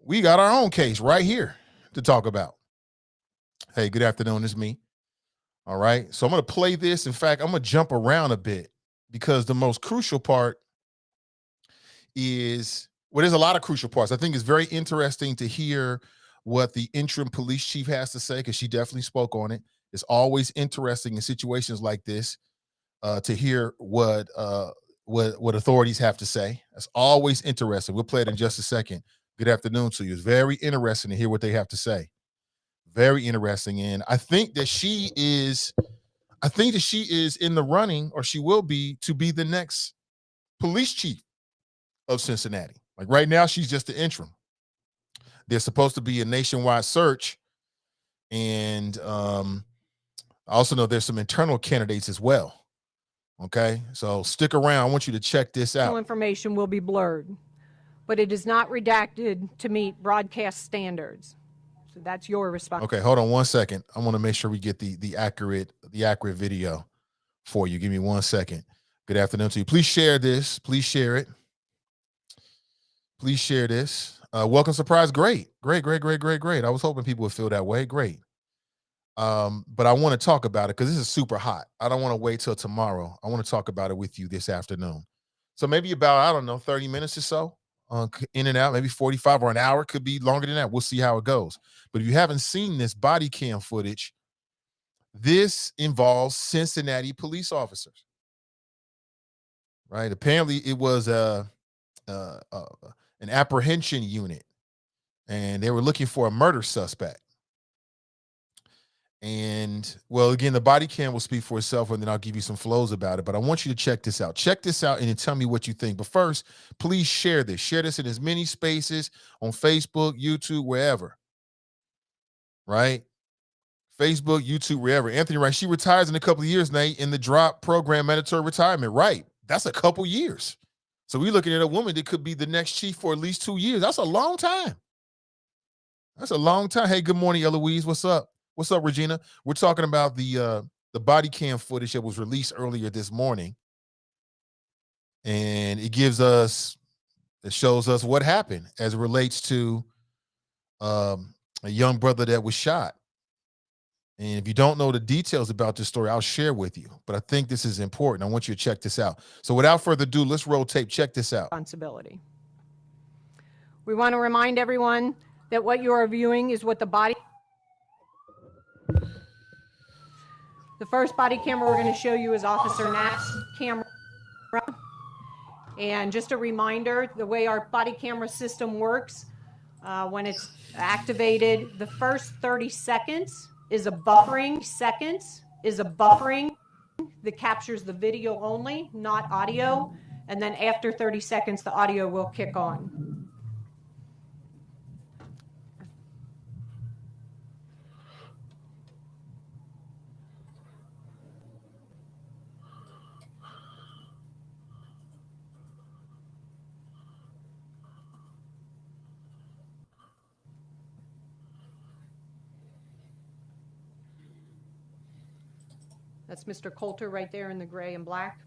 we got our own case right here to talk about. Hey, good afternoon. It's me. All right. So I'm going to play this. In fact, I'm going to jump around a bit because the most crucial part is, well, there's a lot of crucial parts. I think it's very interesting to hear what the interim police chief has to say because she definitely spoke on it. It's always interesting in situations like this to hear what authorities have to say. That's always interesting. We'll play it in just a second. Good afternoon to you. It's very interesting to hear what they have to say. Very interesting. And I think that she is in the running, or she will be, to be the next police chief of Cincinnati. Like right now, she's just the interim. There's supposed to be a nationwide search. And I also know there's some internal candidates as well. Okay, so stick around. I want you to check this out. Information will be blurred, but it is not redacted to meet broadcast standards. So that's your response. Okay, hold on 1 second. I want to make sure we get the accurate video for you. Give me 1 second. Good afternoon to you. Please share this. Please share it. Please share this. Welcome surprise. Great. I was hoping people would feel that way. Great. But I want to talk about it because this is super hot. I don't want to wait till tomorrow. I want to talk about it with you this afternoon. So maybe about, I don't know, 30 minutes or so, in and out, maybe 45 or an hour, could be longer than that. We'll see how it goes. But if you haven't seen this body cam footage, this involves Cincinnati police officers, right? Apparently it was an apprehension unit, and they were looking for a murder suspect. And well, again, the body cam will speak for itself, and then I'll give you some flows about it. But I want you to check this out. Check this out and then tell me what you think. But first, please share this. Share this in as many spaces on Facebook, YouTube, wherever. Right? Facebook, YouTube, wherever. Anthony, right? She retires in a couple of years, Nate, in the drop program mandatory retirement. Right. That's a couple years. So we're looking at a woman that could be the next chief for at least 2 years. That's a long time. That's a long time. Hey, good morning, Eloise. What's up? What's up, Regina? We're talking about the body cam footage that was released earlier this morning. And it shows us what happened as it relates to a young brother that was shot. And if you don't know the details about this story, I'll share with you. But I think this is important. I want you to check this out. So without further ado, let's roll tape. Check this out. Responsibility. We want to remind everyone that what you are viewing is what the body... The first body camera we're going to show you is Officer Knapp's camera. And just a reminder, the way our body camera system works, when it's activated, the first 30 seconds is a buffering that captures the video only, not audio. And then after 30 seconds, the audio will kick on. That's Mr. Coulter right there in the gray and black.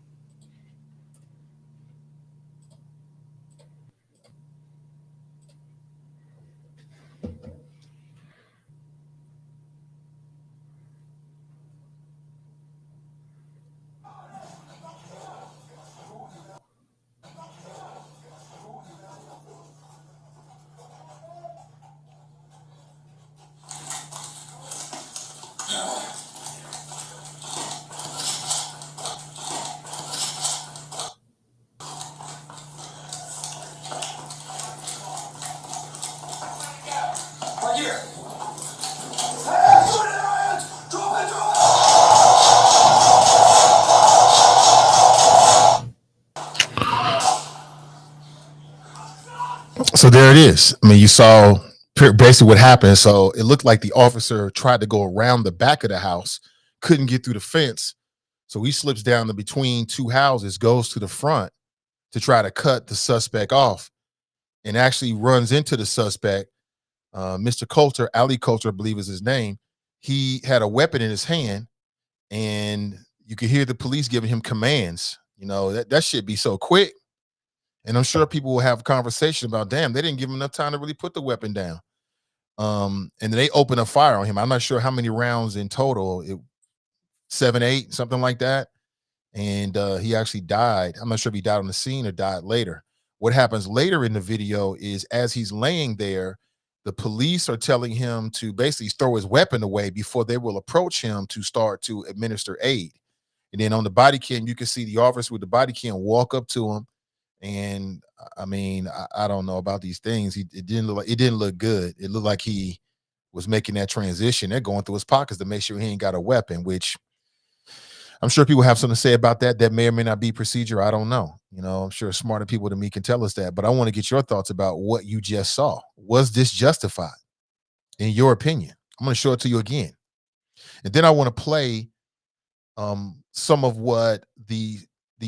So there it is. I mean, you saw basically what happened. So it looked like the officer tried to go around the back of the house, couldn't get through the fence. So he slips down the between two houses, goes to the front to try to cut the suspect off, and actually runs into the suspect, Mr. Coulter, Ali Coulter, I believe is his name. He had a weapon in his hand, and you could hear the police giving him commands. You know, that should be so quick. And I'm sure people will have a conversation about, damn, they didn't give him enough time to really put the weapon down. And then they open up fire on him. I'm not sure how many rounds in total, 7, 8, something like that. And he actually died. I'm not sure if he died on the scene or died later. What happens later in the video is, as he's laying there, the police are telling him to basically throw his weapon away before they will approach him to start to administer aid. And then on the body cam, you can see the officer with the body cam walk up to him. And I mean, I don't know about these things. It didn't look good. It looked like he was making that transition. They're going through his pockets to make sure he ain't got a weapon, which I'm sure people have something to say about that. That may or may not be procedure. I don't know. You know, I'm sure smarter people than me can tell us that. But I want to get your thoughts about what you just saw. Was this justified, in your opinion? I'm going to show it to you again. And then I want to play some of what the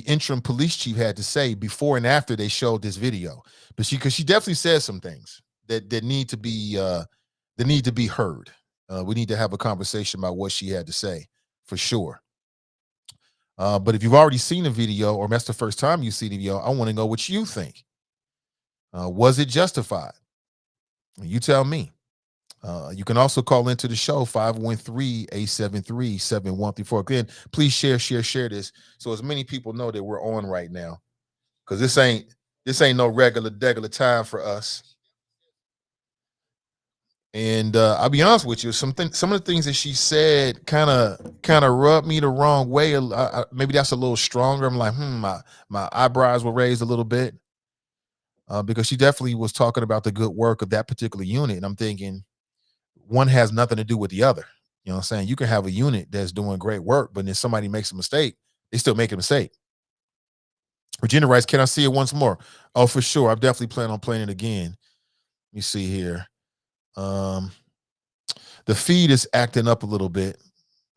interim police chief had to say before and after they showed this video. But because she definitely said some things that need to be heard. We need to have a conversation about what she had to say, for sure. But if you've already seen the video, or that's the first time you see the video, I want to know what you think. Was it justified? You tell me. You can also call into the show, 513-873-7134. Again, please share this, so as many people know that we're on right now, because this ain't no regular time for us. And I'll be honest with you, some of the things that she said kind of rubbed me the wrong way. Maybe that's a little stronger. I'm like, my eyebrows were raised a little bit, because she definitely was talking about the good work of that particular unit. And I'm thinking, one has nothing to do with the other. You know what I'm saying? You can have a unit that's doing great work, but then somebody makes a mistake, they still make a mistake. Virginia writes, can I see it once more? Oh, for sure. I definitely plan on playing it again. Let me see here. The feed is acting up a little bit.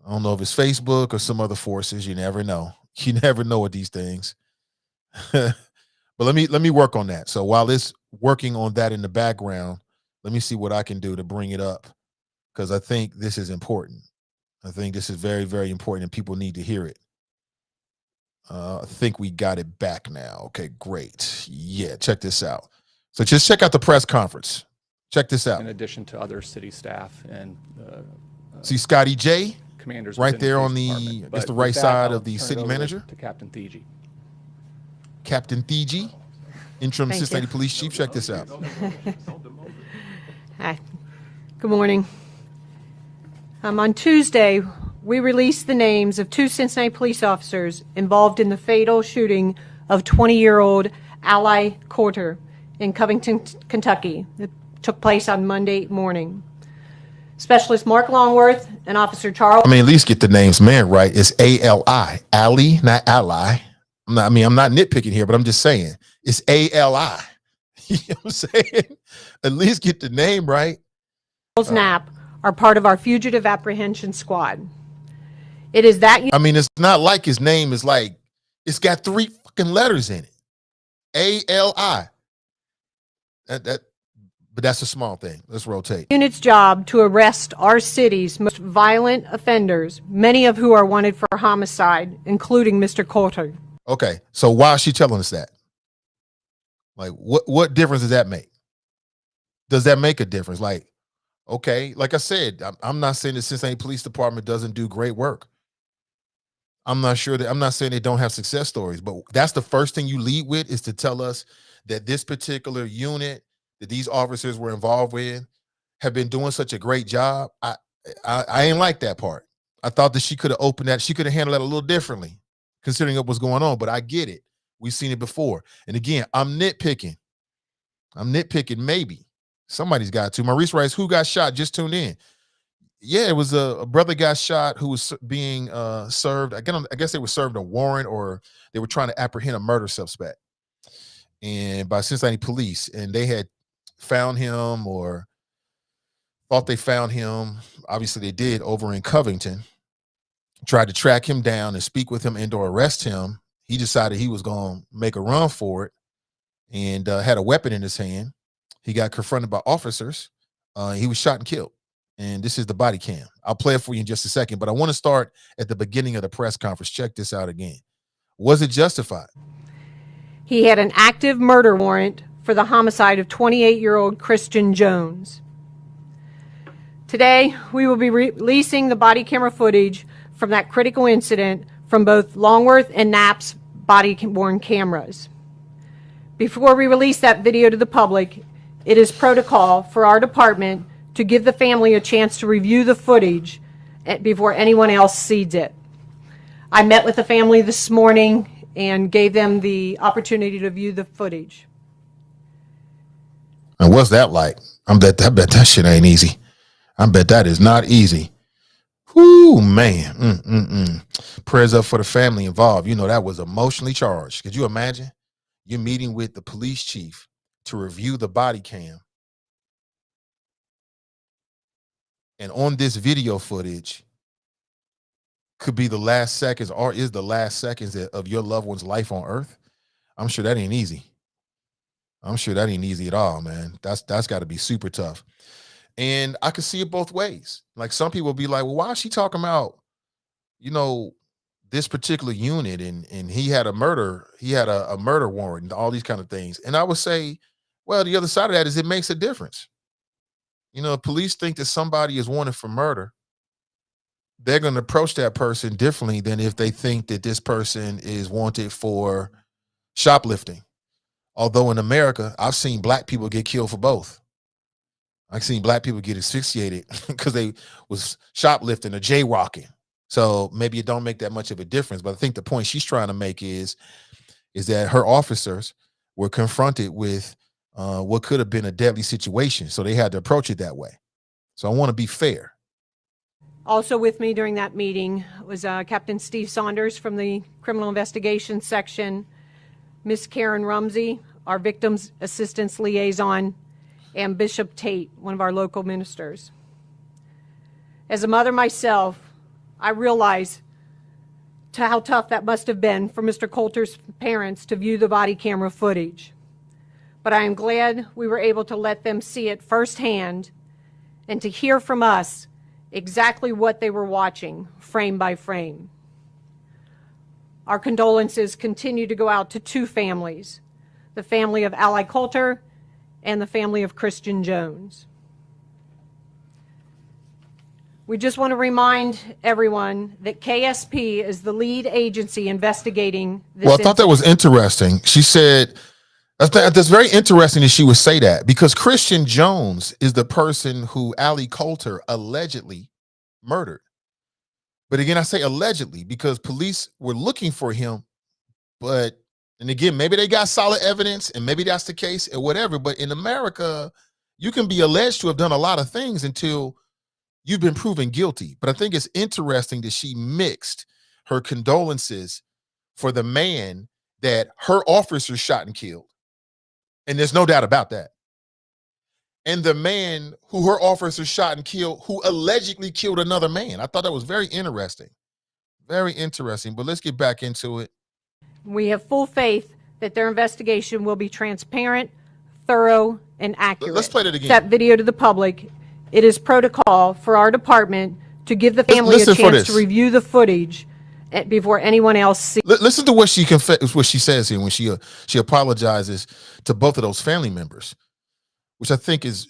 I don't know if it's Facebook or some other forces. You never know. You never know with these things. But let me work on that. So while it's working on that in the background, let me see what I can do to bring it up, because I think this is important. I think this is very, very important, and people need to hear it. I think we got it back now. Okay, great. Yeah, check this out. So just check out the press conference. Check this out. In addition to other city staff and see Scotty J commanders right there on the I guess the right side of the city manager. To Captain Theetge. Captain Theetge, interim Thank Cincinnati you. Police Chief. Check this out. Hi. Good morning. On Tuesday, we released the names of 2 Cincinnati police officers involved in the fatal shooting of 20-year-old Ally Coulter in Covington, Kentucky. It took place on Monday morning. Specialist Mark Longworth and Officer Charles. I mean, at least get the names, man, right? It's A-L-I. Ally, not ally. I'm not nitpicking here, but I'm just saying it's A-L-I. You know what I'm saying? At least get the name right. Knapp are part of our fugitive apprehension squad. It is that. I mean, it's not like his name is like, it's got 3 fucking letters in it. A-L-I. But that's a small thing. Let's rotate. Unit's job to arrest our city's most violent offenders, many of who are wanted for homicide, including Mr. Coulter. Okay, so why is she telling us that? Like, what difference does that make? Does that make a difference? Like, okay, like I said, I'm not saying the Cincinnati Police Department doesn't do great work. I'm not saying they don't have success stories, but that's the first thing you lead with, is to tell us that this particular unit that these officers were involved with have been doing such a great job. I ain't like that part. I thought that she could have opened that. She could have handled that a little differently, considering what was going on, but I get it. We've seen it before. And again, I'm nitpicking. Maybe somebody's got to. Maurice writes, who got shot? Just tuned in. Yeah, it was a brother got shot who was being served. I guess they were served a warrant, or they were trying to apprehend a murder suspect, and by Cincinnati police, and they had found him, or thought they found him. Obviously they did, over in Covington. Tried to track him down and speak with him and or arrest him. He decided he was going to make a run for it, and had a weapon in his hand. He got confronted by officers. He was shot and killed. And this is the body cam. I'll play it for you in just a second, but I want to start at the beginning of the press conference. Check this out again. Was it justified? He had an active murder warrant for the homicide of 28-year-old Christian Jones. Today, we will be releasing the body camera footage from that critical incident from both Longworth and Knapp's body-worn cameras. Before we release that video to the public, it is protocol for our department to give the family a chance to review the footage before anyone else sees it. I met with the family this morning and gave them the opportunity to view the footage. And what's that like? I bet that shit ain't easy. I bet that is not easy. Whoo, man. Prayers up for the family involved. You know, that was emotionally charged. Could you imagine? You're meeting with the police chief to review the body cam. And on this video footage could be the last seconds or is the last seconds of your loved one's life on earth. I'm sure that ain't easy. I'm sure that ain't easy at all, man. That's got to be super tough. And I could see it both ways. Like some people be like, well, why is she talking about, you know, this particular unit and he had a murder warrant and all these kind of things. And I would say, well, the other side of that is it makes a difference. You know, police think that somebody is wanted for murder. They're going to approach that person differently than if they think that this person is wanted for shoplifting. Although in America, I've seen black people get killed for both. I've seen black people get asphyxiated because they was shoplifting or jaywalking. So maybe it don't make that much of a difference. But I think the point she's trying to make is that her officers were confronted with what could have been a deadly situation. So they had to approach it that way. So I want to be fair. Also with me during that meeting was Captain Steve Saunders from the Criminal Investigations Section, Miss Karen Rumsey, our Victims Assistance Liaison, and Bishop Tate, one of our local ministers. As a mother myself, I realize how tough that must have been for Mr. Coulter's parents to view the body camera footage. But I am glad we were able to let them see it firsthand and to hear from us exactly what they were watching, frame by frame. Our condolences continue to go out to two families, the family of Ally Coulter and the family of Christian Jones. We just want to remind everyone that KSP is the lead agency investigating this. Well, I thought that was interesting. She said, that's very interesting that she would say that because Christian Jones is the person who Ally Coulter allegedly murdered. But again, I say allegedly because police were looking for him, and again, maybe they got solid evidence and maybe that's the case or whatever. But in America, you can be alleged to have done a lot of things until you've been proven guilty. But I think it's interesting that she mixed her condolences for the man that her officers shot and killed. And there's no doubt about that. And the man who her officers shot and killed, who allegedly killed another man. I thought that was very interesting. Very interesting. But let's get back into it. We have full faith that their investigation will be transparent, thorough, and accurate. Let's play that again. That video to the public. It is protocol for our department to give the family a chance to review the footage before anyone else sees. Listen to what she says here when she apologizes to both of those family members, which I think is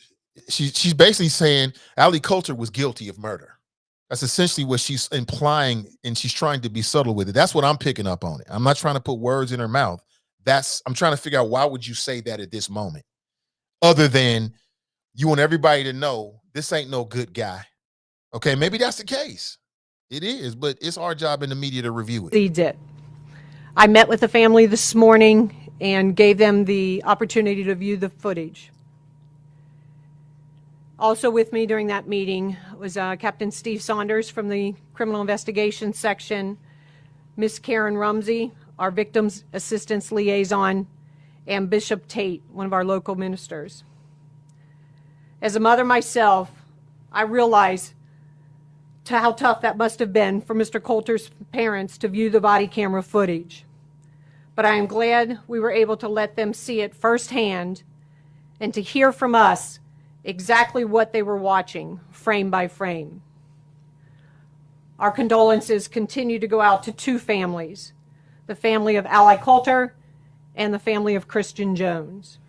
she's basically saying Ally Coulter was guilty of murder. That's essentially what she's implying, and she's trying to be subtle with it. That's what I'm picking up on it. I'm not trying to put words in her mouth. I'm trying to figure out why would you say that at this moment, other than you want everybody to know this ain't no good guy. Okay, maybe that's the case. It is, but it's our job in the media to review it. He did. I met with the family this morning and gave them the opportunity to view the footage. Also with me during that meeting was Captain Steve Saunders from the Criminal Investigations Section, Miss Karen Rumsey, our Victims Assistance Liaison, and Bishop Tate, one of our local ministers. As a mother myself, I realize how tough that must have been for Mr. Coulter's parents to view the body camera footage. But I am glad we were able to let them see it firsthand and to hear from us exactly what they were watching, frame by frame. Our condolences continue to go out to two families, the family of Ally Coulter and the family of Christian Jones.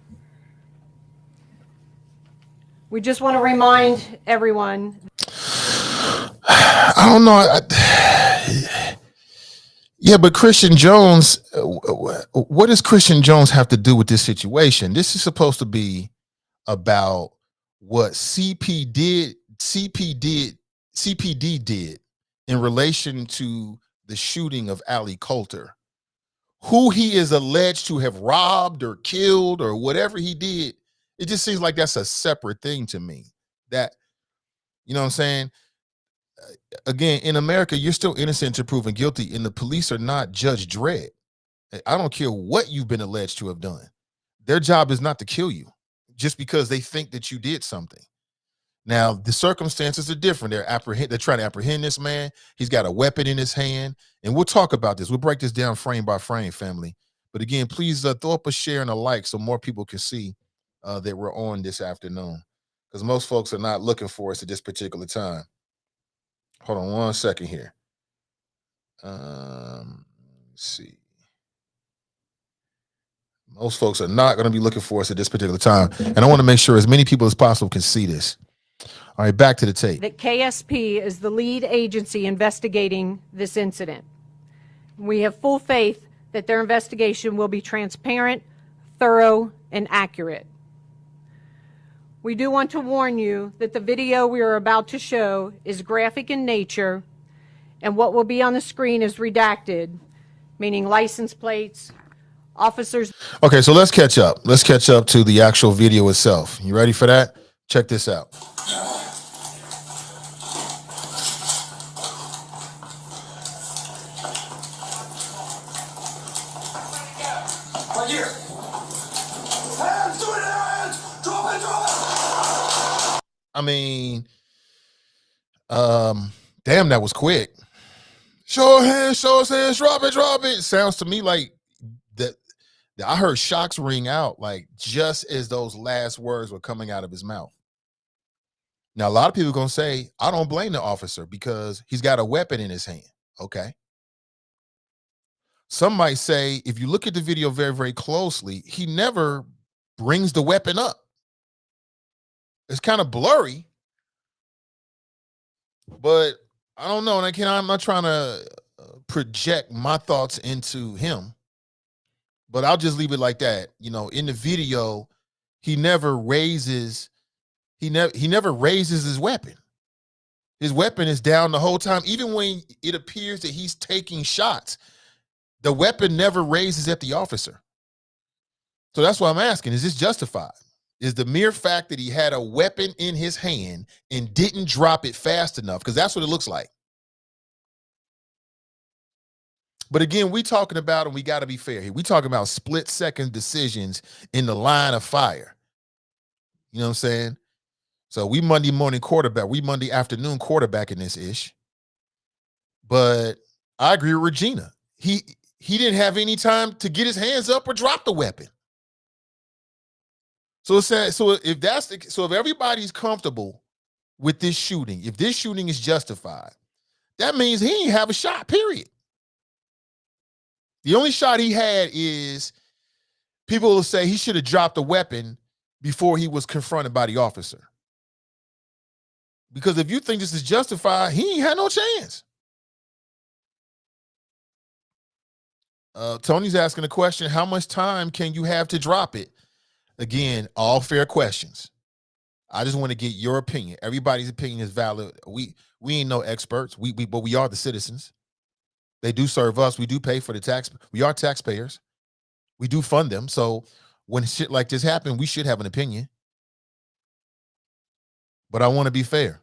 We just want to remind everyone. I don't know. Yeah, but Christian Jones, what does Christian Jones have to do with this situation? This is supposed to be about what CPD did in relation to the shooting of Ali Coulter, who he is alleged to have robbed or killed or whatever he did. It just seems like that's a separate thing to me. That, you know what I'm saying? Again, in America, you're still innocent until proven guilty, and the police are not Judge Dredd. I don't care what you've been alleged to have done. Their job is not to kill you just because they think that you did something. Now, the circumstances are different. They're trying to apprehend this man. He's got a weapon in his hand, and we'll talk about this. We'll break this down frame by frame, family. But again, please throw up a share and a like so more people can see that we're on this afternoon, because most folks are not looking for us at this particular time. Hold on one second here. Let's see. Most folks are not going to be looking for us at this particular time. And I want to make sure as many people as possible can see this. All right, back to the tape. That KSP is the lead agency investigating this incident. We have full faith that their investigation will be transparent, thorough, and accurate. We do want to warn you that the video we are about to show is graphic in nature, and what will be on the screen is redacted, meaning license plates, officers. Okay, so let's catch up. Let's catch up to the actual video itself. You ready for that? Check this out. Right here. Hands to it, hands! Drop it, drop it! I mean, damn, that was quick. Show hands, drop it. Sounds to me like that. I heard shocks ring out, like just as those last words were coming out of his mouth. Now, a lot of people are going to say, I don't blame the officer because he's got a weapon in his hand. Okay. Some might say, if you look at the video very, very closely, he never brings the weapon up. It's kind of blurry, but I don't know. And I'm not trying to project my thoughts into him, but I'll just leave it like that. You know, in the video, he never raises his weapon. His weapon is down the whole time. Even when it appears that he's taking shots, the weapon never raises at the officer. So that's why I'm asking, is this justified? Is the mere fact that he had a weapon in his hand and didn't drop it fast enough? Because that's what it looks like. But again, we talking about, and we got to be fair here, we talking about split-second decisions in the line of fire. You know what I'm saying? So we Monday morning quarterback, we Monday afternoon quarterbacking this ish. But I agree with Regina. He didn't have any time to get his hands up or drop the weapon. So it's sad. So if everybody's comfortable with this shooting, if this shooting is justified, that means he ain't have a shot, period. The only shot he had is people will say he should have dropped the weapon before he was confronted by the officer. Because if you think this is justified, he ain't had no chance. Tony's asking a question, how much time can you have to drop it? Again, all fair questions. I just want to get your opinion. Everybody's opinion is valid. We ain't no experts. But we are the citizens. They do serve us. We do pay for the tax. We are taxpayers. We do fund them. So when shit like this happens, we should have an opinion. But I want to be fair.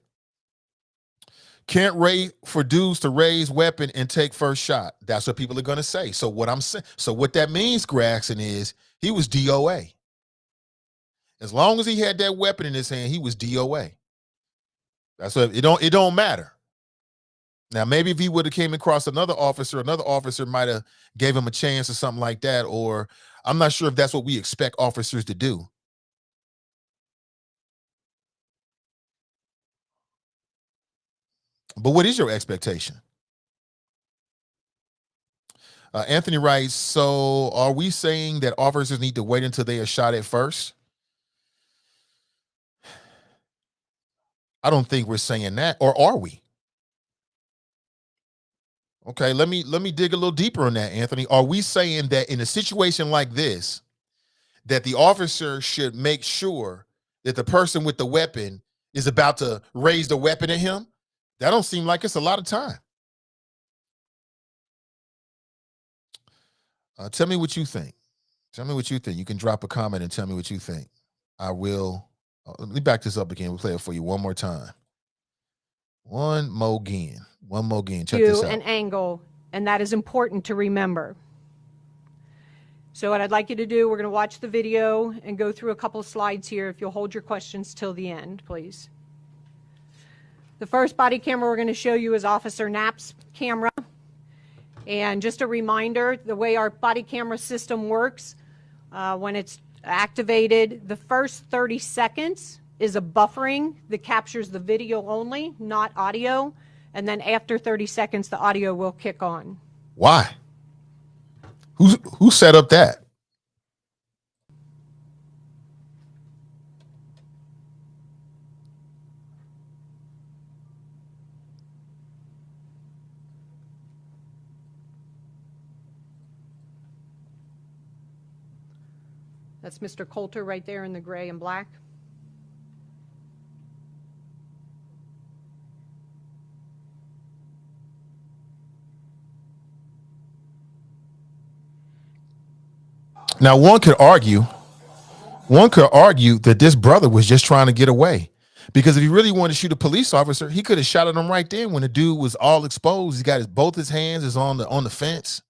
Can't wait for dudes to raise weapon and take first shot. That's what people are going to say. So what I'm saying, so what that means, Graxon, is he was DOA. As long as he had that weapon in his hand, he was DOA. That's what it don't matter. Now, maybe if he would have came across another officer might have gave him a chance or something like that. Or I'm not sure if that's what we expect officers to do. But what is your expectation? Anthony writes, so are we saying that officers need to wait until they are shot at first? I don't think we're saying that, or are we? Okay, let me dig a little deeper on that, Anthony. Are we saying that in a situation like this, that the officer should make sure that the person with the weapon is about to raise the weapon at him? That don't seem like it's a lot of time. Tell me what you think. Tell me what you think. You can drop a comment and tell me what you think. I will. Let me back this up again. We'll play it for you one more time. One more again. Check this out. An angle, and that is important to remember. So what I'd like you to do, we're going to watch the video and go through a couple of slides here. If you'll hold your questions till the end, please. The first body camera we're going to show you is Officer Knapp's camera. And just a reminder, the way our body camera system works, when it's activated, the first 30 seconds is a buffering that captures the video only, not audio. And then after 30 seconds, the audio will kick on. Why? Who set up that? That's Mr. Coulter right there in the gray and black. Now, one could argue that this brother was just trying to get away, because if he really wanted to shoot a police officer, he could have shot at him right then when the dude was all exposed. He's got both his hands is on the fence.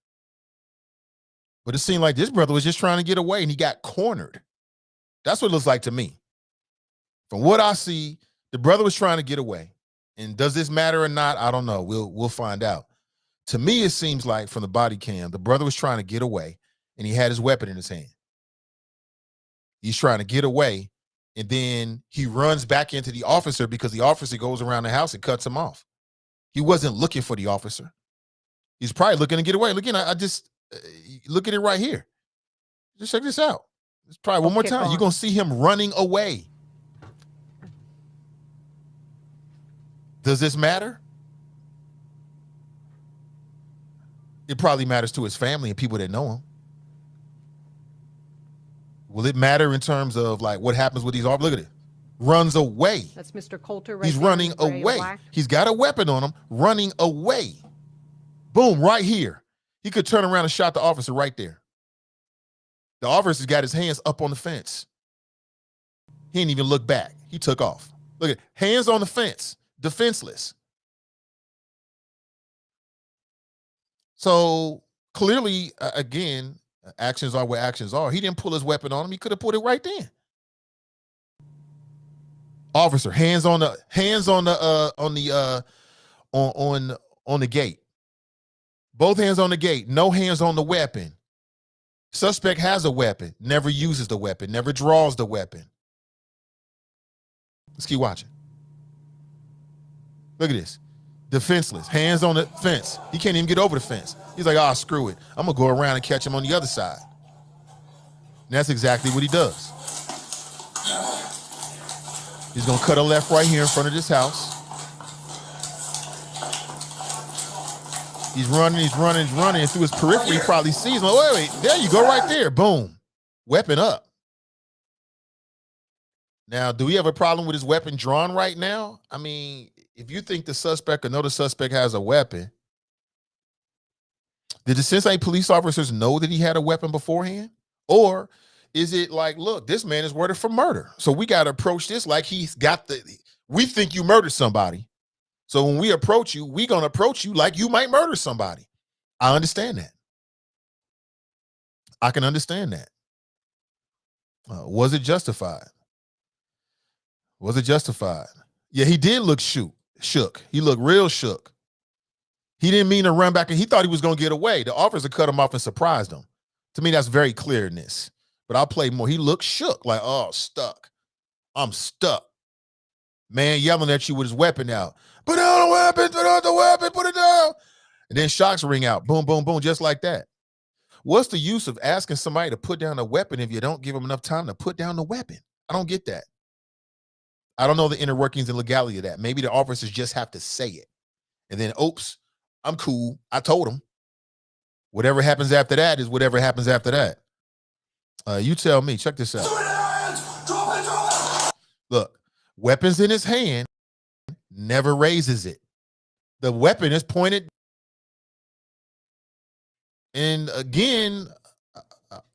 But it seemed like this brother was just trying to get away, and he got cornered. That's what it looks like to me. From what I see, the brother was trying to get away. And does this matter or not? I don't know. We'll find out. To me, it seems like from the body cam, the brother was trying to get away, and he had his weapon in his hand. He's trying to get away, and then he runs back into the officer because the officer goes around the house and cuts him off. He wasn't looking for the officer. He's probably looking to get away. Look, I just look at it right here. Just check this out. It's probably one more time. You're going to see him running away. Does this matter? It probably matters to his family and people that know him. Will it matter in terms of like what happens with these officers? Look at it. Runs away. That's Mr. Coulter right He's there running away. He's got a weapon on him, running away. Boom, right here. He could turn around and shot the officer right there. The officer's got his hands up on the fence. He didn't even look back. He took off. Look at hands on the fence, defenseless. So clearly, again, actions are what actions are. He didn't pull his weapon on him. He could have put it right then. Officer, hands on the gate. Both hands on the gate. No hands on the weapon. Suspect has a weapon. Never uses the weapon. Never draws the weapon. Let's keep watching. Look at this. Defenseless. Hands on the fence. He can't even get over the fence. He's like, oh, screw it. I'm going to go around and catch him on the other side. And that's exactly what he does. He's going to cut a left right here in front of this house. He's running. And through his periphery, he probably sees him. Wait, there you go right there. Boom. Weapon up. Now, do we have a problem with his weapon drawn right now? I mean, if you think the suspect or know the suspect has a weapon, did the Cincinnati police officers know that he had a weapon beforehand? Or is it like, look, this man is wanted for murder, so we got to approach this like he's got we think you murdered somebody. So when we approach you, we're going to approach you like you might murder somebody. I understand that. I can understand that. Was it justified? Was it justified? Yeah, he did look shook. He looked real shook. He didn't mean to run back, and he thought he was going to get away. The officer cut him off and surprised him. To me, that's very clear in this. But I'll play more. He looked shook, like, oh, stuck. I'm stuck. Man yelling at you with his weapon out. Put down the weapon, put out the weapon, put it down. And then shots ring out. Boom, boom, boom, just like that. What's the use of asking somebody to put down a weapon if you don't give them enough time to put down the weapon? I don't get that. I don't know the inner workings and legality of that. Maybe the officers just have to say it. And then, oops, I'm cool. I told them. Whatever happens after that is whatever happens after that. You tell me. Check this out. Look, weapons in his hand, never raises it. The weapon is pointed. And again,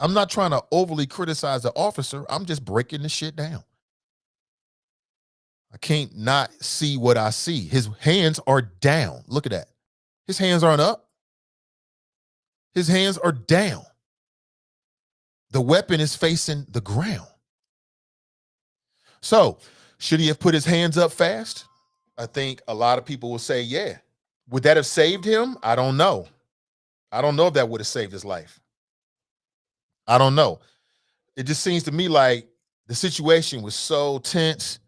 I'm not trying to overly criticize the officer. I'm just breaking the shit down. I can't not see what I see. His hands are down. Look at that. His hands aren't up. His hands are down. The weapon is facing the ground. So, should he have put his hands up fast? I think a lot of people will say, yeah. Would that have saved him? I don't know. I don't know if that would have saved his life. I don't know. It just seems to me like the situation was so tense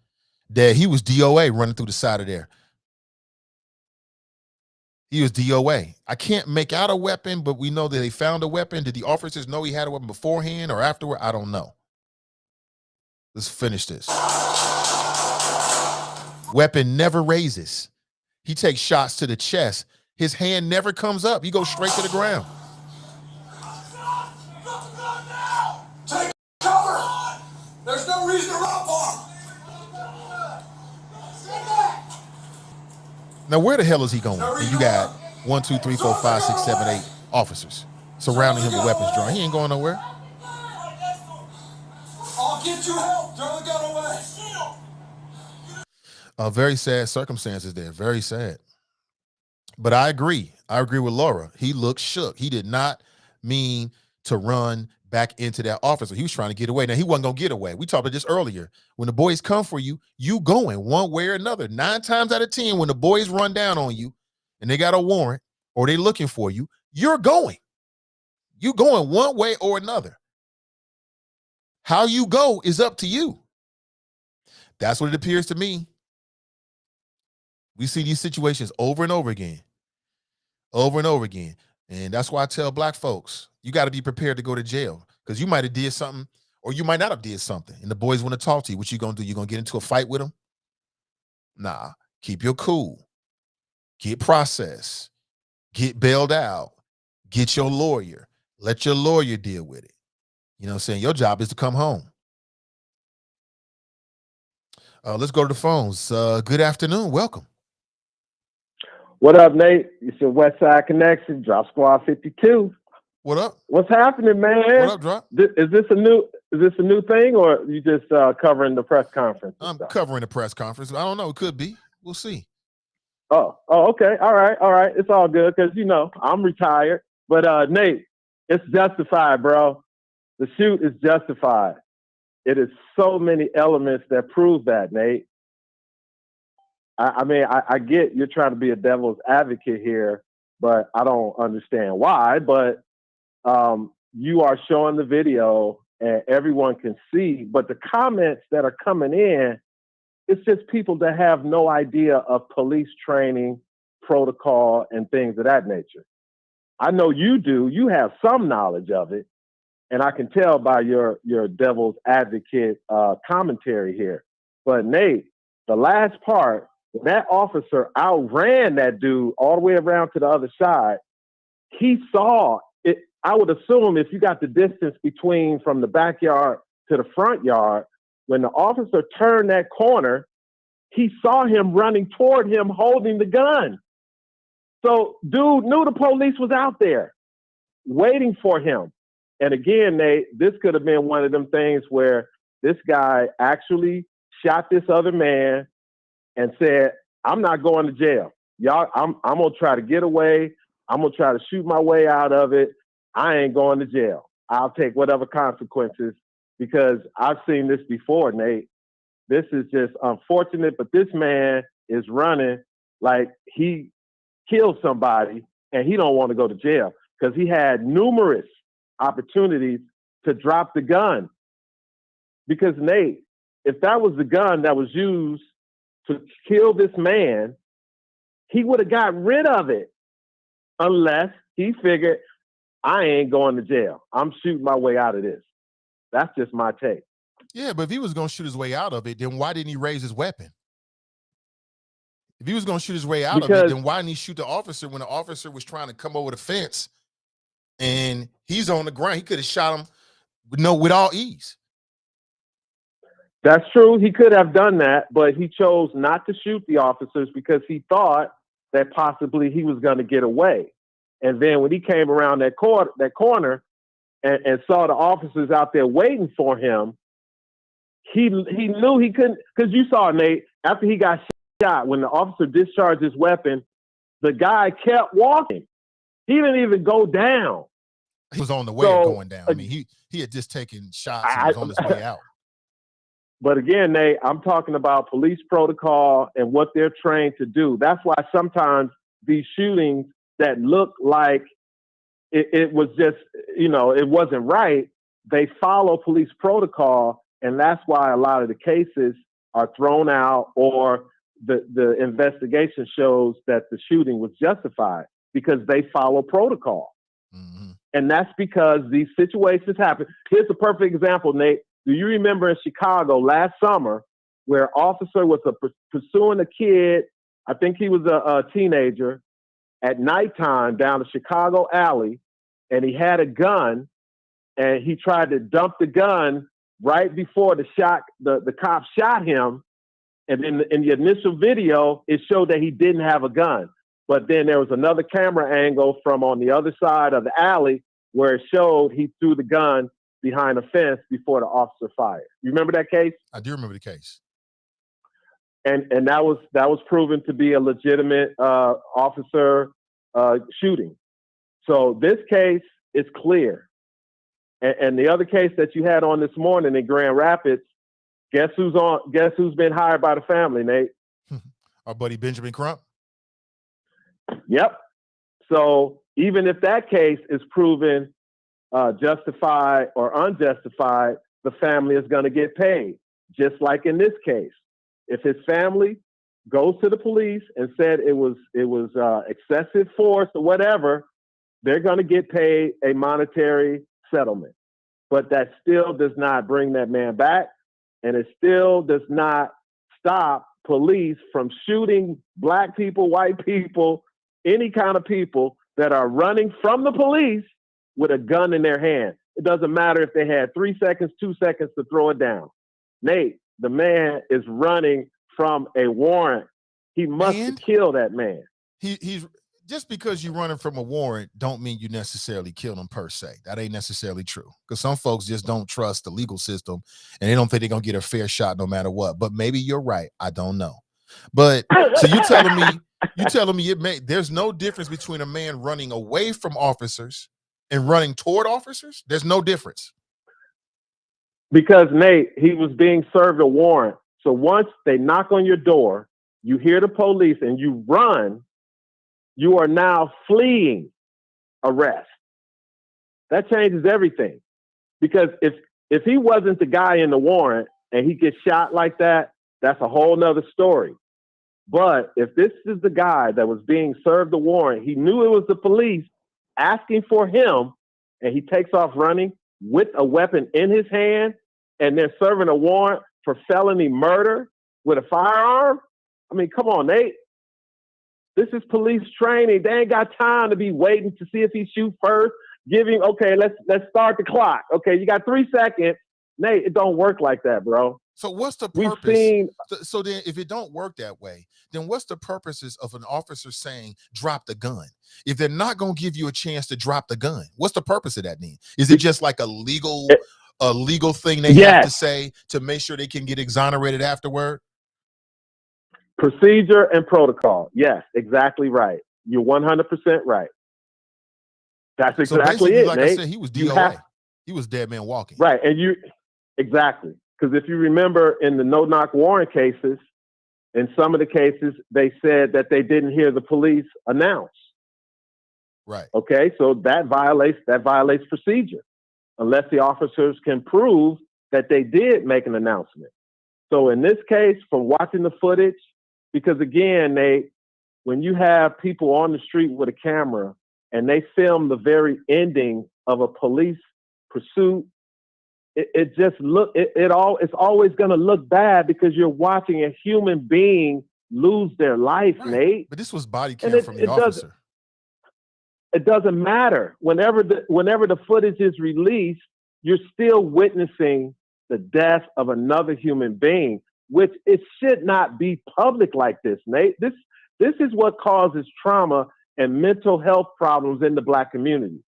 that he was DOA running through the side of there. He was DOA. I can't make out a weapon, but we know that they found a weapon. Did the officers know he had a weapon beforehand or afterward? I don't know. Let's finish this. Weapon never raises. He takes shots to the chest. His hand never comes up. He goes straight to the ground. Take cover! There's no reason to run for him! Now, where the hell is he going? And you got 1, 2, 3, 4, 5, 6, 7, 8 officers surrounding him with weapons drawn. He ain't going nowhere. I'll get you help. Throw the gun away. Very sad circumstances there. Very sad. But I agree. I agree with Laura. He looked shook. He did not mean to run back into that officer. He was trying to get away. Now, he wasn't going to get away. We talked about this earlier. When the boys come for you, you going one way or another. 9 times out of 10, when the boys run down on you and they got a warrant or they looking for you, you're going. You going one way or another. How you go is up to you. That's what it appears to me. We see these situations over and over again. Over and over again. And that's why I tell black folks, you got to be prepared to go to jail because you might have did something or you might not have did something. And the boys want to talk to you. What you going to do? You going to get into a fight with them? Nah, keep your cool. Get processed. Get bailed out. Get your lawyer. Let your lawyer deal with it. You know what I'm saying? Your job is to come home. Let's go to the phones. Good afternoon. Welcome. What up, Nate? It's your West Side Connection, Drop Squad 52. What up? What's happening, man? What up, Drop? Is this a new thing, or you just covering the press conference? I'm covering the press conference. I don't know. It could be. We'll see. Oh, okay. All right. It's all good because I'm retired. But Nate, it's justified, bro. The shoot is justified. It is so many elements that prove that, Nate. I get you're trying to be a devil's advocate here, but I don't understand why. But you are showing the video and everyone can see. But the comments that are coming in, it's just people that have no idea of police training, protocol, and things of that nature. I know you do. You have some knowledge of it. And I can tell by your devil's advocate commentary here. But Nate, the last part, when that officer outran that dude all the way around to the other side, he saw it. I would assume if you got the distance between from the backyard to the front yard, when the officer turned that corner, he saw him running toward him holding the gun. So dude knew the police was out there waiting for him. And again, Nate, this could have been one of them things where this guy actually shot this other man and said, I'm not going to jail. Y'all, I'm going to try to get away. I'm going to try to shoot my way out of it. I ain't going to jail. I'll take whatever consequences because I've seen this before, Nate. This is just unfortunate, but this man is running like he killed somebody and he don't want to go to jail because he had numerous opportunities to drop the gun. Because, Nate, if that was the gun that was used to kill this man, he would have got rid of it unless he figured, I ain't going to jail. I'm shooting my way out of this. That's just my take. Yeah, but if he was going to shoot his way out of it, then why didn't he raise his weapon? If he was going to shoot his way out of it, then why didn't he shoot the officer when the officer was trying to come over the fence and he's on the ground? He could have shot him with all ease. That's true. He could have done that, but he chose not to shoot the officers because he thought that possibly he was going to get away. And then when he came around that corner and saw the officers out there waiting for him, he knew he couldn't, because you saw, Nate, after he got shot, when the officer discharged his weapon, the guy kept walking. He didn't even go down. He was on the way of going down. I mean, he had just taken shots and was on his way out. But again, Nate, I'm talking about police protocol and what they're trained to do. That's why sometimes these shootings that look like it was just, it wasn't right, they follow police protocol. And that's why a lot of the cases are thrown out, or the investigation shows that the shooting was justified because they follow protocol. Mm-hmm. And that's because these situations happen. Here's a perfect example, Nate. Do you remember in Chicago last summer where an officer was pursuing a kid? I think he was a teenager at nighttime down the Chicago alley, and he had a gun, and he tried to dump the gun right before the cop shot him. And in the initial video, it showed that he didn't have a gun. But then there was another camera angle from on the other side of the alley where it showed he threw the gun behind a fence before the officer fired. You remember that case? I do remember the case. And that was proven to be a legitimate officer shooting. So this case is clear. And the other case that you had on this morning in Grand Rapids, guess who's been hired by the family, Nate? Our buddy Benjamin Crump. Yep. So even if that case is proven justified or unjustified, the family is going to get paid. Just like in this case, if his family goes to the police and said it was excessive force or whatever, they're going to get paid a monetary settlement. But that still does not bring that man back, and it still does not stop police from shooting black people, white people, any kind of people that are running from the police with a gun in their hand. It doesn't matter if they had 3 seconds, 2 seconds to throw it down. Nate, the man is running from a warrant. He must kill that man. He's just because you're running from a warrant don't mean you necessarily kill him per se. That ain't necessarily true, because some folks just don't trust the legal system and they don't think they're gonna get a fair shot no matter what. But maybe you're right. I don't know. But so you telling me there's no difference between a man running away from officers and running toward officers? There's no difference. Because, Nate, he was being served a warrant. So once they knock on your door, you hear the police and you run, you are now fleeing arrest. That changes everything. Because if he wasn't the guy in the warrant and he gets shot like that, that's a whole nother story. But if this is the guy that was being served the warrant, he knew it was the police asking for him, and he takes off running with a weapon in his hand, and they're serving a warrant for felony murder with a firearm. I mean, come on, Nate. This is police training. They ain't got time to be waiting to see if he shoots first. Okay, let's start the clock. Okay, you got 3 seconds. Nate, it don't work like that, bro. So what's the purpose? So then if it don't work that way, then what's the purposes of an officer saying drop the gun? If they're not going to give you a chance to drop the gun, what's the purpose of that then? Is it just like a legal thing they have to say to make sure they can get exonerated afterward? Procedure and protocol. Yes, exactly right. You're 100% right. That's exactly it, like Nate. I said, he was DOA. He was dead man walking. Right, and exactly. Because if you remember in the no-knock warrant cases, in some of the cases, they said that they didn't hear the police announce. Right. Okay, so that violates procedure, unless the officers can prove that they did make an announcement. So in this case, from watching the footage, because again, when you have people on the street with a camera and they film the very ending of a police pursuit, it just it's always going to look bad because you're watching a human being lose their life, Right. Nate. But this was body cam from the officer. It doesn't matter. Whenever the footage is released, you're still witnessing the death of another human being, which it should not be public like this, Nate. This is what causes trauma and mental health problems in the Black community.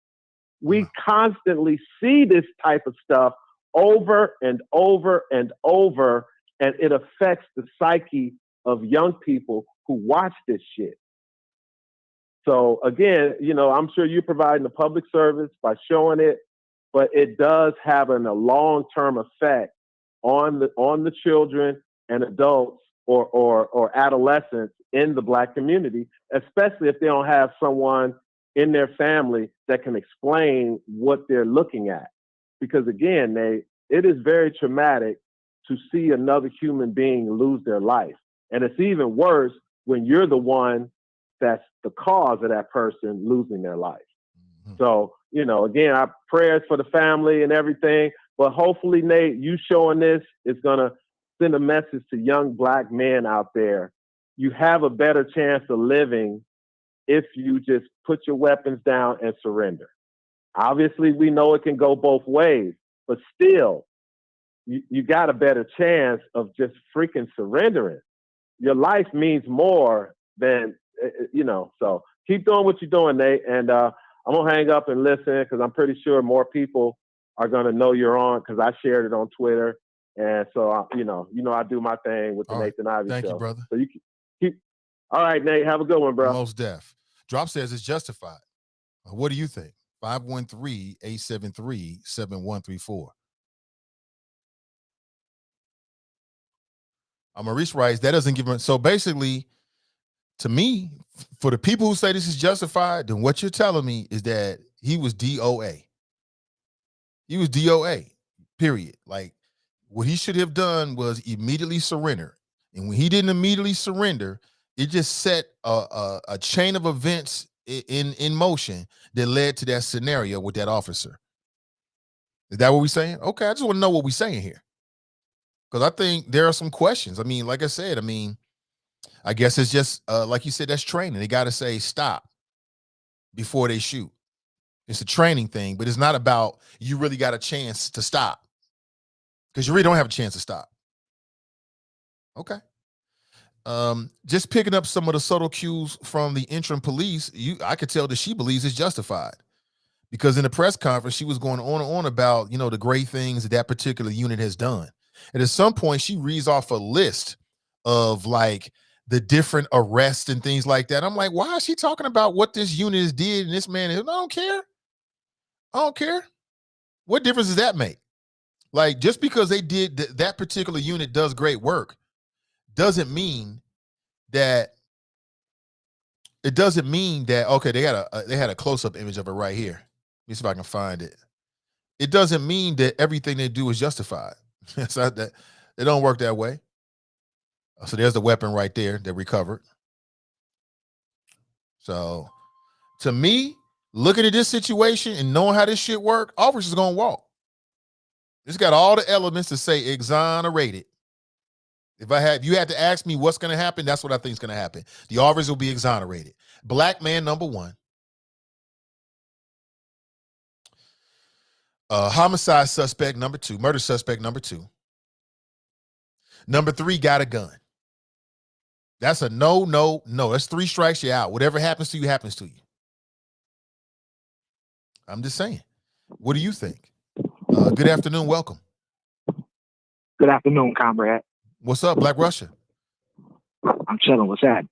We constantly see this type of stuff over and over and over, and it affects the psyche of young people who watch this shit. So again, I'm sure you're providing a public service by showing it, but it does have a long-term effect on the children and adults or adolescents in the Black community, especially if they don't have someone in their family that can explain what they're looking at. Because again, it is very traumatic to see another human being lose their life. And it's even worse when you're the one that's the cause of that person losing their life. Mm-hmm. So, again, our prayers for the family and everything, but hopefully, Nate, you showing this is going to send a message to young Black men out there. You have a better chance of living if you just put your weapons down and surrender. Obviously, we know it can go both ways, but still, you got a better chance of just freaking surrendering. Your life means more than, so keep doing what you're doing, Nate. And I'm going to hang up and listen because I'm pretty sure more people are going to know you're on because I shared it on Twitter. And so, I do my thing with the Nathan Ivey Show. Thank you, brother. So you keep. All right, Nate, have a good one, bro. Most deaf. Drop says it's justified. What do you think? 513-873-7134. Maurice writes, that doesn't give him. So basically, to me, for the people who say this is justified, then what you're telling me is that he was DOA. He was DOA, period. Like, what he should have done was immediately surrender. And when he didn't immediately surrender, it just set a chain of events in motion that led to that scenario with that officer. Is that what we're saying? Okay, I just want to know what we're saying here. Because I think there are some questions. I mean, like I said, I guess it's just, like you said, that's training. They got to say stop before they shoot. It's a training thing, but it's not about you really got a chance to stop. Because you really don't have a chance to stop. Okay. Just picking up some of the subtle cues from the interim police, I could tell that she believes it's justified. Because in the press conference, she was going on and on about, the great things that particular unit has done. And at some point, she reads off a list of like the different arrests and things like that. I'm like, why is she talking about what this unit did and this man? I don't care. I don't care. What difference does that make? Like, just because they did that particular unit does great work doesn't mean that okay, they had a close-up image of it right here. Let me see if I can find it. It doesn't mean that everything they do is justified. So that it don't work that way. So there's the weapon right there that recovered. So to me, looking at this situation and knowing how this shit work, officers gonna walk. It's got all the elements to say exonerated. If you had to ask me what's going to happen, that's what I think is going to happen. The officers will be exonerated. Black man number one. Homicide suspect number two. Murder suspect number two. Number three got a gun. That's a no. That's 3 strikes, you're out. Whatever happens to you, happens to you. I'm just saying. What do you think? Good afternoon. Welcome. Good afternoon, comrade. What's up, Black Russia? I'm chilling. What's that?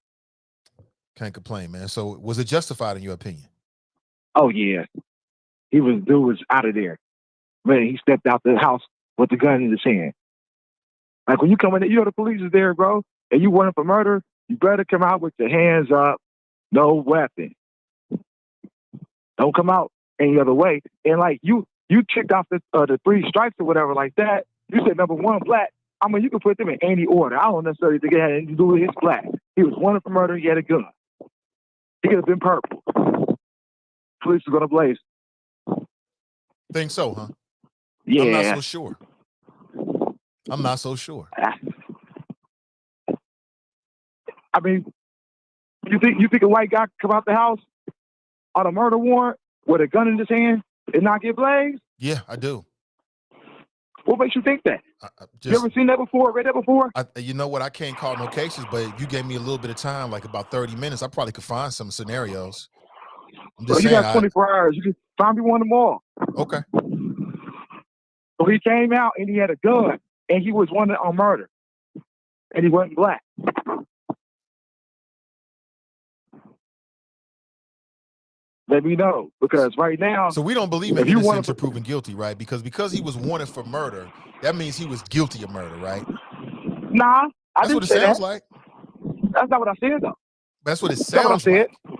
Can't complain, man. So was it justified in your opinion? Oh, yeah. Dude was out of there. Man, he stepped out the house with the gun in his hand. Like, when you come in, the police is there, bro, and you want him for murder, you better come out with your hands up, no weapon. Don't come out any other way. And, like, you kicked off the 3 strikes or whatever like that. You said number one, black. I mean, you can put them in any order. I don't necessarily think it had anything to do with his black. He was wanted for murder. He had a gun. He could have been purple. police are gonna blaze. Think so, huh? Yeah. I'm not so sure. I'm not so sure. I mean, you think a white guy could come out the house on a murder warrant with a gun in his hand and not get blazed? Yeah, I do. What makes you think that? You Just, ever seen that before? Read that before? you know what? I can't call no cases, but if you gave me a little bit of time, like about 30 minutes, I probably could find some scenarios. I'm So just you saying. got 24 hours. You can find me one of them all. Okay. So he came out and he had a gun and he was wanted on murder. And he wasn't black. Let me know, because right now. So we don't believe in innocent until proven guilty, right? Because he was wanted for murder, that means he was guilty of murder, right? Nah, That's what it sounds like. That's not what I said, though. That's what it That's not sounds what I said. like.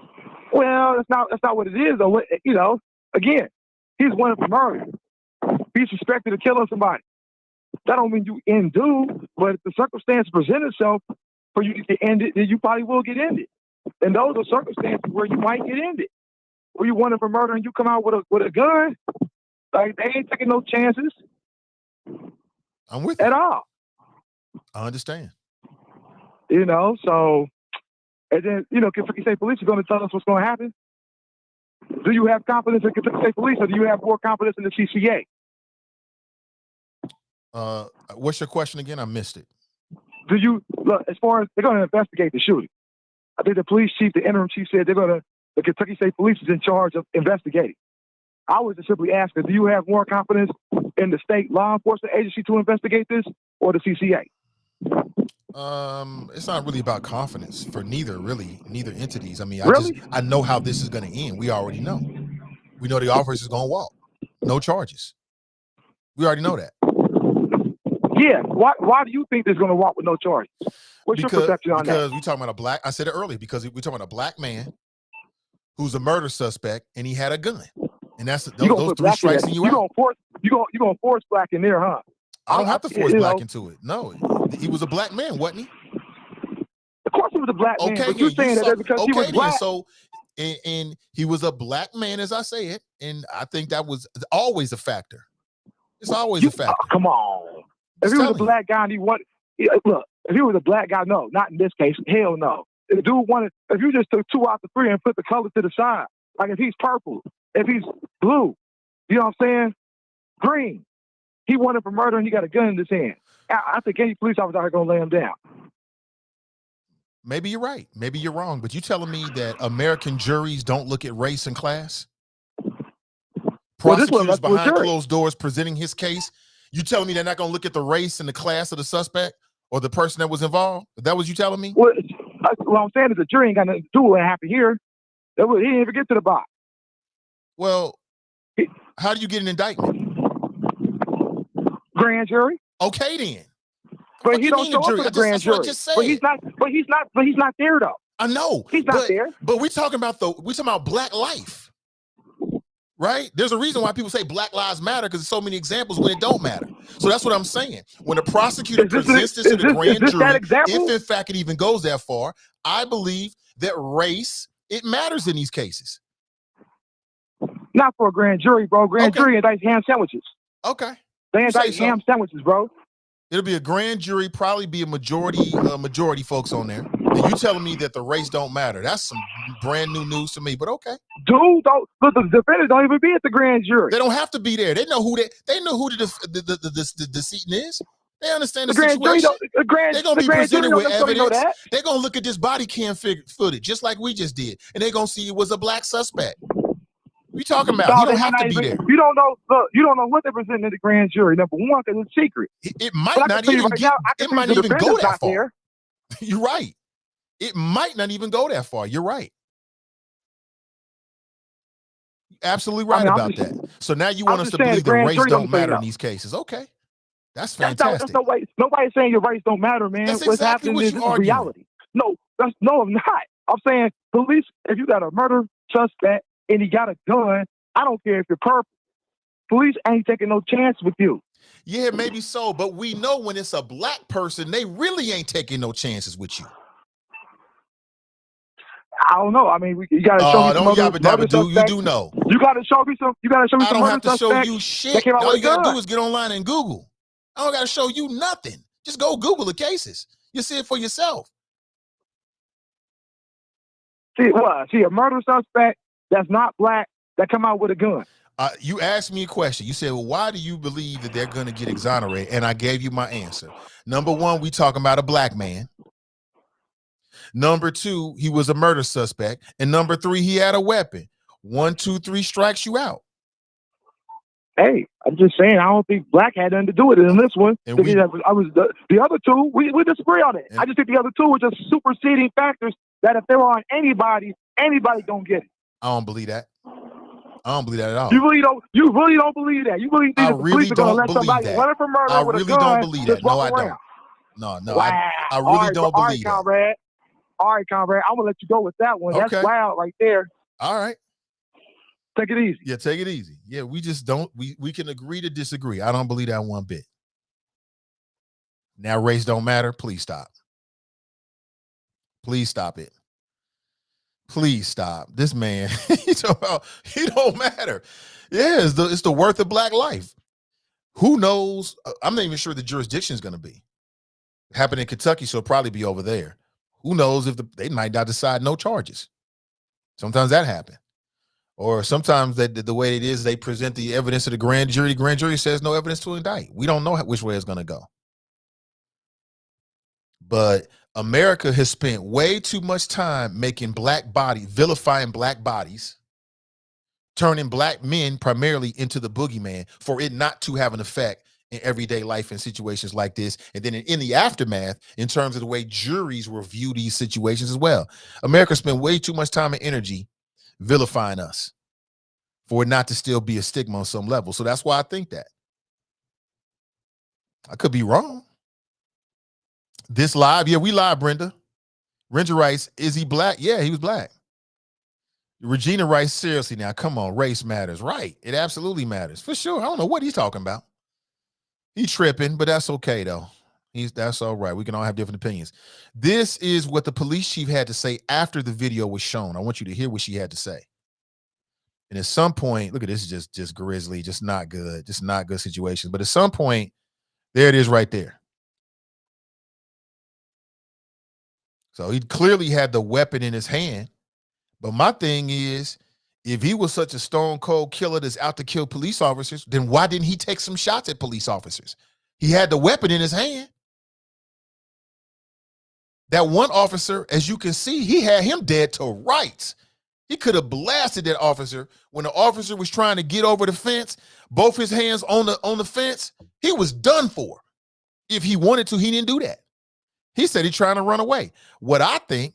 Well, that's not what it is, though. You know, again, he's wanted for murder. He's suspected of killing somebody. That don't mean you end due, but if the circumstance present itself for you to get ended, then you probably will get ended. And those are circumstances where you might get ended. Where you wanted for murder and you come out with a gun, like they ain't taking no chances. I'm with you. At all. I understand. You know, so, and then, you know, Kentucky State Police are going to tell us what's going to happen. Do you have confidence in Kentucky State Police or do you have more confidence in the CCA? What's your question again? I missed it. Do you, look, as far as they're going to investigate the shooting, I think the police chief, the interim chief said the Kentucky State Police is in charge of investigating. I was just simply asking, do you have more confidence in the state law enforcement agency to investigate this or the CCA? It's not really about confidence for neither entities. I mean, Really? I know how this is going to end. We already know. We know the officer is going to walk. No charges. We already know that. Yeah. Why do you think they're going to walk with no charges? What's your perception on that? Because we're talking about I said it earlier, because we're talking about a black man who's a murder suspect and he had a gun. And that's those three strikes and you out. You're gonna force black in there, huh? I don't have to force black into it. No, he was a black man, wasn't he? Of course he was a black man. Okay, but you're saying that because he was black. So, and he was a black man, as I say it, and I think that was always a factor. It's always a factor. Come on. If he was a black guy and look, if he was a black guy, no, not in this case. Hell no. If you just took 2 out the 3 and put the color to the side, like if he's purple, if he's blue, you know what I'm saying? Green. He wanted for murder and he got a gun in his hand. I think any police officer are going to lay him down. Maybe you're right. Maybe you're wrong. But you telling me that American juries don't look at race and class? Prosecutors behind closed doors presenting his case, you telling me they're not going to look at the race and the class of the suspect or the person that was involved? Is that what you telling me? Well, what I'm saying is the jury ain't got nothing to do with what happened here. He didn't even get to the box. Well, how do you get an indictment? Grand jury. Okay, then. But he don't show up to the grand jury. But he's not there though. I know. He's not there. But we're talking about black life. Right? There's a reason why people say Black Lives Matter, because there's so many examples when it don't matter. So that's what I'm saying. When a prosecutor presents this to the grand jury, if in fact it even goes that far, I believe that race, it matters in these cases. Not for a grand jury, bro. Grand jury indicts ham sandwiches. Okay. They indict ham sandwiches, bro. It'll be a grand jury, probably be a majority folks on there. And you telling me that the race don't matter? That's some brand new news to me. But okay, dude, the defendants don't even be at the grand jury. They don't have to be there. They know who the decedent is. They understand the situation. They're gonna be presented with evidence. They're gonna look at this body cam footage just like we just did, and they're gonna see it was a black suspect. We talking about? You don't have to be there. You don't know. Look, you don't know what they're presenting to the grand jury. Number one, because it's secret. It might not even get. It might even go that far. You're right. It might not even go that far. You're right. Absolutely right about that. So now you want us to believe the race don't matter in these cases? Okay, that's fantastic. Nobody's saying your race don't matter, man. That's What's happening is reality. No, I'm not. I'm saying police. If you got a murder suspect and he got a gun, I don't care if you're purple. Police ain't taking no chance with you. Yeah, maybe so, but we know when it's a black person, they really ain't taking no chances with you. I don't know. I mean, you gotta show me some don't other yabba dabba do. You suspects. do know. You gotta show me some. You gotta show me I some don't other have to show suspects you that shit. came out All with you gotta a do is get online and Google. I don't gotta show you nothing. Just go Google the cases. You see it for yourself. See what? See a murder suspect that's not black that come out with a gun. You asked me a question. You said, well, why do you believe that they're going to get exonerated? And I gave you my answer. Number one, we talking about a black man. Number two, he was a murder suspect. And number three, he had a weapon. 1, 2, 3 strikes you out. Hey, I'm just saying, I don't think black had nothing to do with it in this one. And The other two, we disagree on it. I just think the other two were just superseding factors that if they were on anybody don't get it. I don't believe that. I don't believe that at all. You really don't believe that. You really think I the police really are going to don't let believe somebody that. run for murder I with really a gun don't believe that. just No, walk I around? don't. No. Wow. I really don't believe that. Conrad. All right, Conrad. I'm going to let you go with that one. Okay. That's wild right there. All right. Take it easy. Yeah, take it easy. Yeah, we just don't. We can agree to disagree. I don't believe that one bit. Now race don't matter. Please stop. Please stop it. Please stop. This man, he don't matter. Yeah, it's the worth of black life. Who knows? I'm not even sure the jurisdiction is going to be. It happened in Kentucky, so it'll probably be over there. Who knows if they might not decide no charges. Sometimes that happens. Or sometimes the way it is, they present the evidence to the grand jury. The grand jury says no evidence to indict. We don't know which way it's going to go. But America has spent way too much time making vilifying black bodies, turning black men primarily into the boogeyman for it not to have an effect in everyday life in situations like this. And then in the aftermath, in terms of the way juries will view these situations as well. America spent way too much time and energy vilifying us for it not to still be a stigma on some level. So that's why I think that. I could be wrong. This live, yeah, we live, Brenda. Ranger writes, is he black? Yeah, he was black. Regina writes, seriously now, come on, race matters. Right, it absolutely matters. For sure, I don't know what he's talking about. He's tripping, but that's okay, though. That's all right. We can all have different opinions. This is what the police chief had to say after the video was shown. I want you to hear what she had to say. And at some point, look at this, just grisly, just not good situation. But at some point, there it is right there. So he clearly had the weapon in his hand. But my thing is, if he was such a stone cold killer that's out to kill police officers, then why didn't he take some shots at police officers? He had the weapon in his hand. That one officer, as you can see, he had him dead to rights. He could have blasted that officer when the officer was trying to get over the fence, both his hands on the fence. He was done for. If he wanted to, he didn't do that. He said he's trying to run away. What I think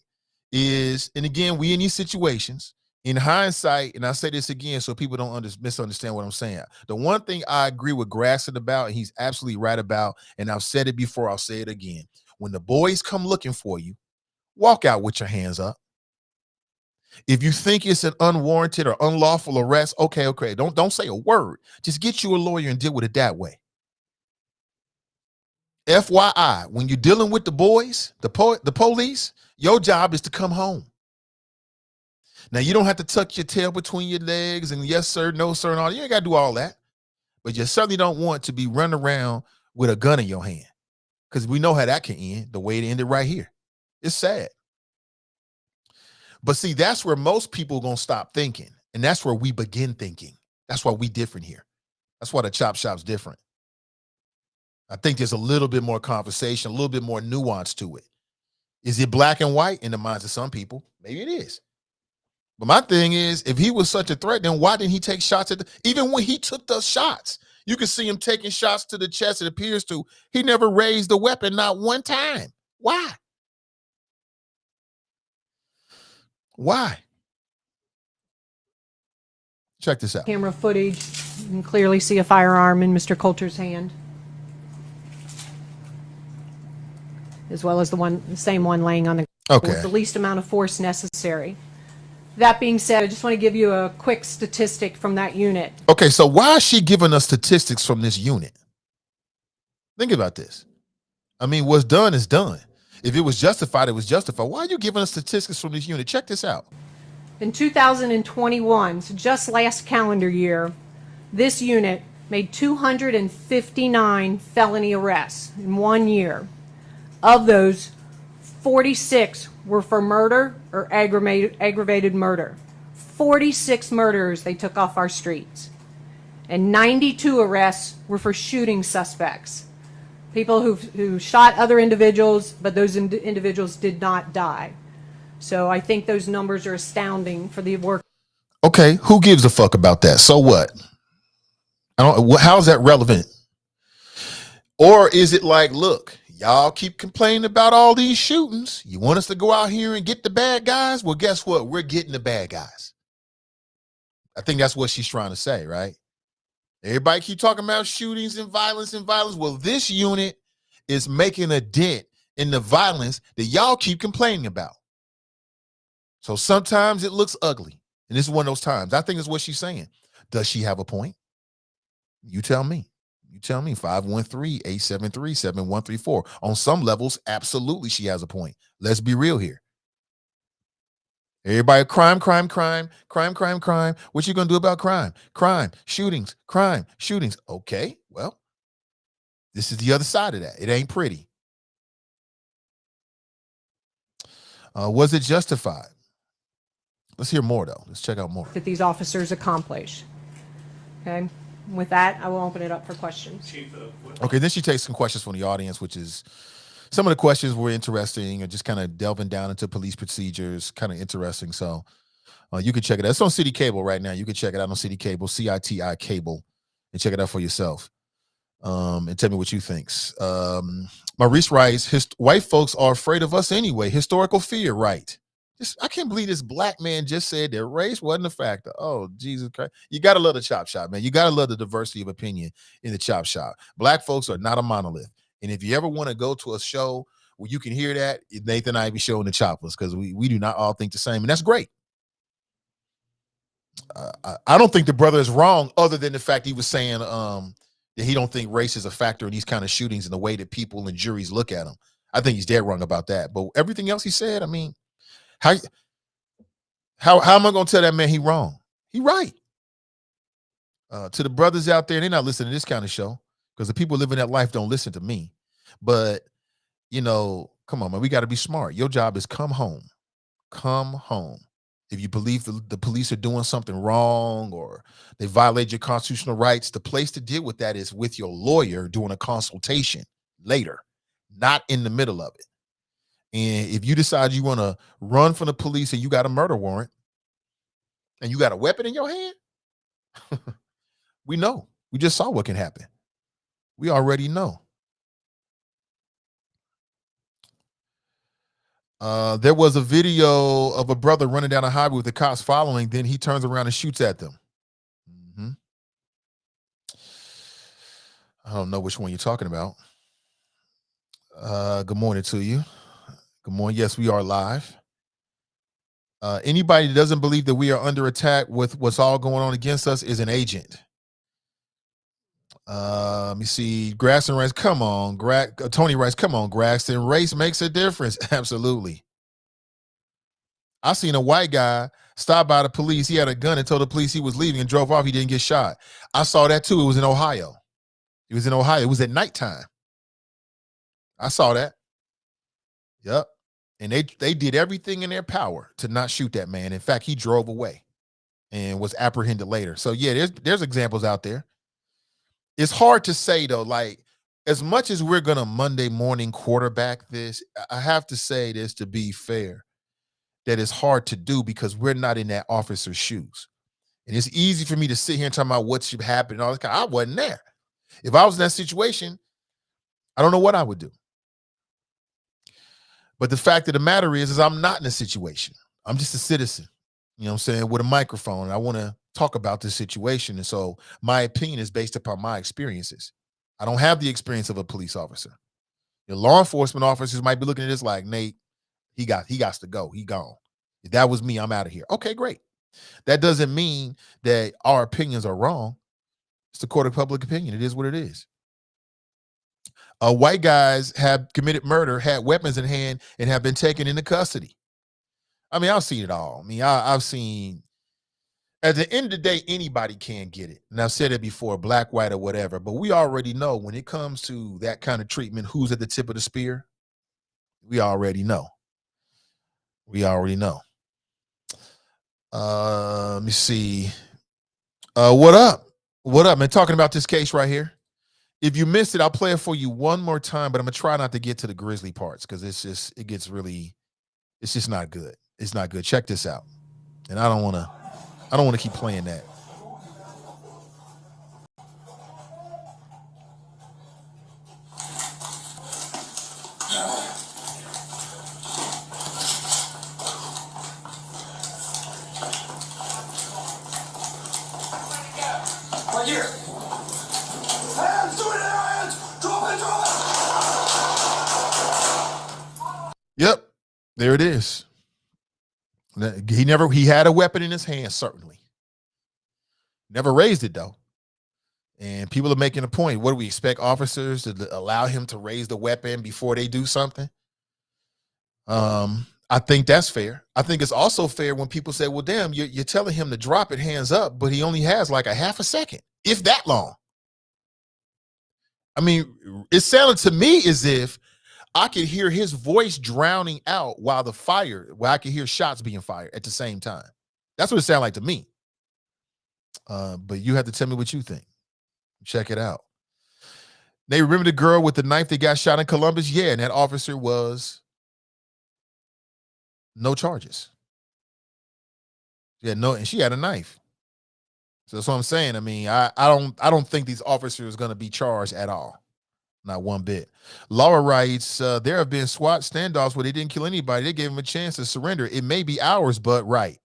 is, and again, we in these situations, in hindsight, and I say this again so people don't misunderstand what I'm saying. The one thing I agree with Grasson about, and he's absolutely right about, and I've said it before, I'll say it again. When the boys come looking for you, walk out with your hands up. If you think it's an unwarranted or unlawful arrest, okay. Don't say a word. Just get you a lawyer and deal with it that way. FYI, when you're dealing with the boys, the police, your job is to come home. Now, you don't have to tuck your tail between your legs and yes, sir, no, sir, and all. You ain't got to do all that. But you certainly don't want to be running around with a gun in your hand because we know how that can end, the way it ended right here. It's sad. But see, that's where most people are going to stop thinking. And that's where we begin thinking. That's why we different here. That's why the chop shop's different. I think there's a little bit more conversation, a little bit more nuance to it. Is it black and white in the minds of some people? Maybe it is. But my thing is, if he was such a threat, then why didn't he take shots at even when he took those shots? You can see him taking shots to the chest, it appears to. He never raised the weapon, not one time. Why? Why? Check this out. Camera footage, you can clearly see a firearm in Mr. Coulter's hand, as well as the same one laying on the ground with the least amount of force necessary. That being said, I just want to give you a quick statistic from that unit. Okay, so why is she giving us statistics from this unit? Think about this. I mean, what's done is done. If it was justified, it was justified. Why are you giving us statistics from this unit? Check this out. In 2021, so just last calendar year, this unit made 259 felony arrests in 1 year. Of those, 46 were for murder or aggravated murder. 46 murderers they took off our streets. And 92 arrests were for shooting suspects. People who shot other individuals, but those individuals did not die. So I think those numbers are astounding for the work. Okay, who gives a fuck about that? So what? How is that relevant? Or is it like, look, y'all keep complaining about all these shootings. You want us to go out here and get the bad guys? Well, guess what? We're getting the bad guys. I think that's what she's trying to say, right? Everybody keep talking about shootings and violence and violence. Well, this unit is making a dent in the violence that y'all keep complaining about. So sometimes it looks ugly. And this is one of those times. I think it's what she's saying. Does she have a point? You tell me. You tell me. 513-873-7134. On some levels, absolutely she has a point. Let's be real here. Everybody, crime. What you gonna do about crime? Crime, shootings. Okay, well, this is the other side of that. It ain't pretty. Was it justified? Let's hear more, though. Let's check out more. That these officers accomplish. Okay. With that, I will open it up for questions. Okay, then she takes some questions from the audience, which is some of the questions were interesting and just kind of delving down into police procedures, kind of interesting. So you can check it out. It's on City Cable right now. You can check it out on City Cable, CITI Cable, and check it out for yourself. And tell me what you think. Maurice writes, white folks are afraid of us anyway. Historical fear, right? I can't believe this black man just said that race wasn't a factor. Oh, Jesus Christ. You got to love the chop shop, man. You got to love the diversity of opinion in the chop shop. Black folks are not a monolith. And if you ever want to go to a show where you can hear that, Nathan Ivy Show and the Choppers, because we do not all think the same. And that's great. I don't think the brother is wrong, other than the fact he was saying that he don't think race is a factor in these kind of shootings and the way that people and juries look at them. I think he's dead wrong about that. But everything else he said, I mean, how am I going to tell that man he wrong? He right. To the brothers out there, they're not listening to this kind of show because the people living that life don't listen to me. But, you know, come on, man, we got to be smart. Your job is come home. Come home. If you believe the police are doing something wrong or they violate your constitutional rights, the place to deal with that is with your lawyer doing a consultation later, not in the middle of it. And if you decide you want to run from the police and you got a murder warrant and you got a weapon in your hand, we know. We just saw what can happen. We already know. There was a video of a brother running down a highway with the cops following. Then he turns around and shoots at them. I don't know which one you're talking about. Good morning to you. Good morning. Yes, we are live. Anybody that doesn't believe that we are under attack with what's all going on against us is an agent. Let me see. Graston writes, come on. Tony writes, come on, Graston. Race makes a difference. Absolutely. I seen a white guy stop by the police. He had a gun and told the police he was leaving and drove off. He didn't get shot. I saw that too. It was in Ohio. It was at nighttime. I saw that. Yep. And they did everything in their power to not shoot that man. In fact, he drove away and was apprehended later. So yeah, there's examples out there. It's hard to say though, like as much as we're going to Monday morning quarterback this, I have to say this to be fair, that it's hard to do because we're not in that officer's shoes. And it's easy for me to sit here and talk about what should happen and all this kind. I wasn't there. If I was in that situation, I don't know what I would do. But the fact of the matter is I'm not in a situation. I'm just a citizen, you know what I'm saying, with a microphone. I want to talk about this situation. And so my opinion is based upon my experiences. I don't have the experience of a police officer. Your law enforcement officers might be looking at this like, Nate, he got to go. He gone. If that was me, I'm out of here. Okay, great. That doesn't mean that our opinions are wrong. It's the court of public opinion. It is what it is. White guys have committed murder, had weapons in hand, and have been taken into custody. I mean, I've seen it all. I mean, I've seen, at the end of the day, anybody can get it. And I've said it before, black, white, or whatever. But we already know when it comes to that kind of treatment, who's at the tip of the spear. We already know. We already know. Let me see. What up? What up, man? Talking about this case right here. If you missed it, I'll play it for you one more time, but I'm gonna try not to get to the grisly parts because it's just not good. It's not good. Check this out. And I don't wanna keep playing that. Right here. Hands, do it in your hands. Drop it, drop it. Yep, there it is. He had a weapon in his hand, certainly. Never raised it though. And people are making a point. What do we expect officers to allow him to raise the weapon before they do something? I think that's fair. I think it's also fair when people say, well, damn, you're telling him to drop it hands up, but he only has like a half a second, if that long. I mean, it sounded to me as if I could hear his voice drowning out while I could hear shots being fired at the same time. That's what it sounded like to me. But you have to tell me what you think. Check it out. They remember the girl with the knife that got shot in Columbus? Yeah, and that officer was no charges. And she had a knife. So that's what I'm saying. I mean, I don't think these officers are going to be charged at all. Not one bit. Laura writes, there have been SWAT standoffs where they didn't kill anybody. They gave them a chance to surrender. It may be hours, but right.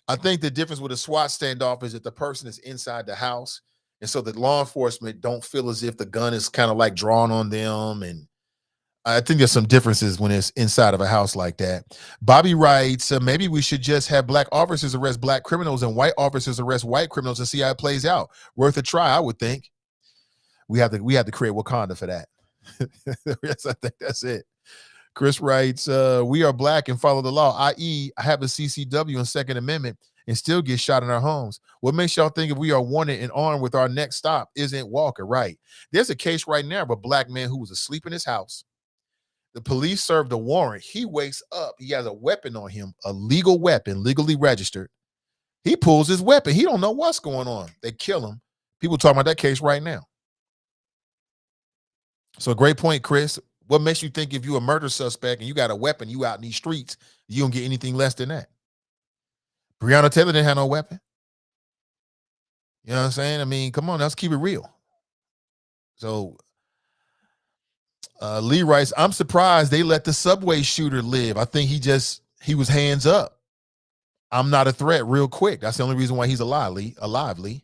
I think the difference with a SWAT standoff is that the person is inside the house. And so that law enforcement don't feel as if the gun is kind of like drawn on them. And I think there's some differences when it's inside of a house like that. Bobby writes, maybe we should just have black officers arrest black criminals and white officers arrest white criminals and see how it plays out. Worth a try, I would think. We have to create Wakanda for that. Yes, I think that's it. Chris writes, we are black and follow the law, i.e. I have a CCW and Second Amendment and still get shot in our homes. What makes y'all think if we are wanted and armed with our next stop isn't Walker? Right. There's a case right now of a black man who was asleep in his house. The police served a warrant. He wakes up. He has a weapon on him, a legal weapon, legally registered. He pulls his weapon. He don't know what's going on. They kill him. People talking about that case right now. So great point, Chris. What makes you think if you're a murder suspect and you got a weapon, you out in these streets, you don't get anything less than that? Breonna Taylor didn't have no weapon. You know what I'm saying? I mean, come on, let's keep it real. So Lee writes, I'm surprised they let the subway shooter live. I think he was hands up. I'm not a threat real quick. That's the only reason why he's alive, Lee.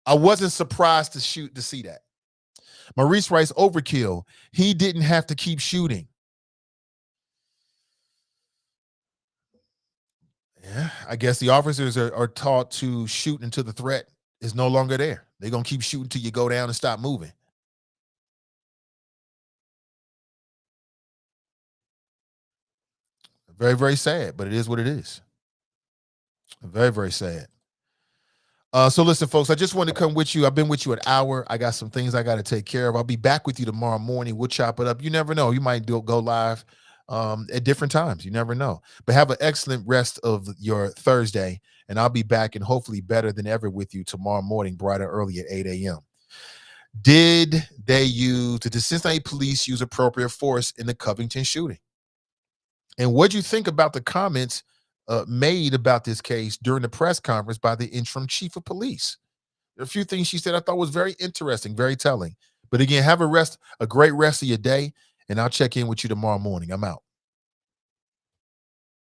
I wasn't surprised to see that. Maurice writes, overkill. He didn't have to keep shooting. Yeah, I guess the officers are taught to shoot until the threat is no longer there. They're going to keep shooting till you go down and stop moving. Very, very sad, but it is what it is. Very, very sad. So listen, folks, I just wanted to come with you. I've been with you an hour. I got some things I got to take care of. I'll be back with you tomorrow morning. We'll chop it up. You never know. You might go live at different times. You never know. But have an excellent rest of your Thursday, and I'll be back and hopefully better than ever with you tomorrow morning, bright and early at 8 a.m. Did the Cincinnati police use appropriate force in the Covington shooting? And what do you think about the comments made about this case during the press conference by the interim chief of police? There are a few things she said I thought was very interesting, very telling. But again, have a great rest of your day, and I'll check in with you tomorrow morning. I'm out.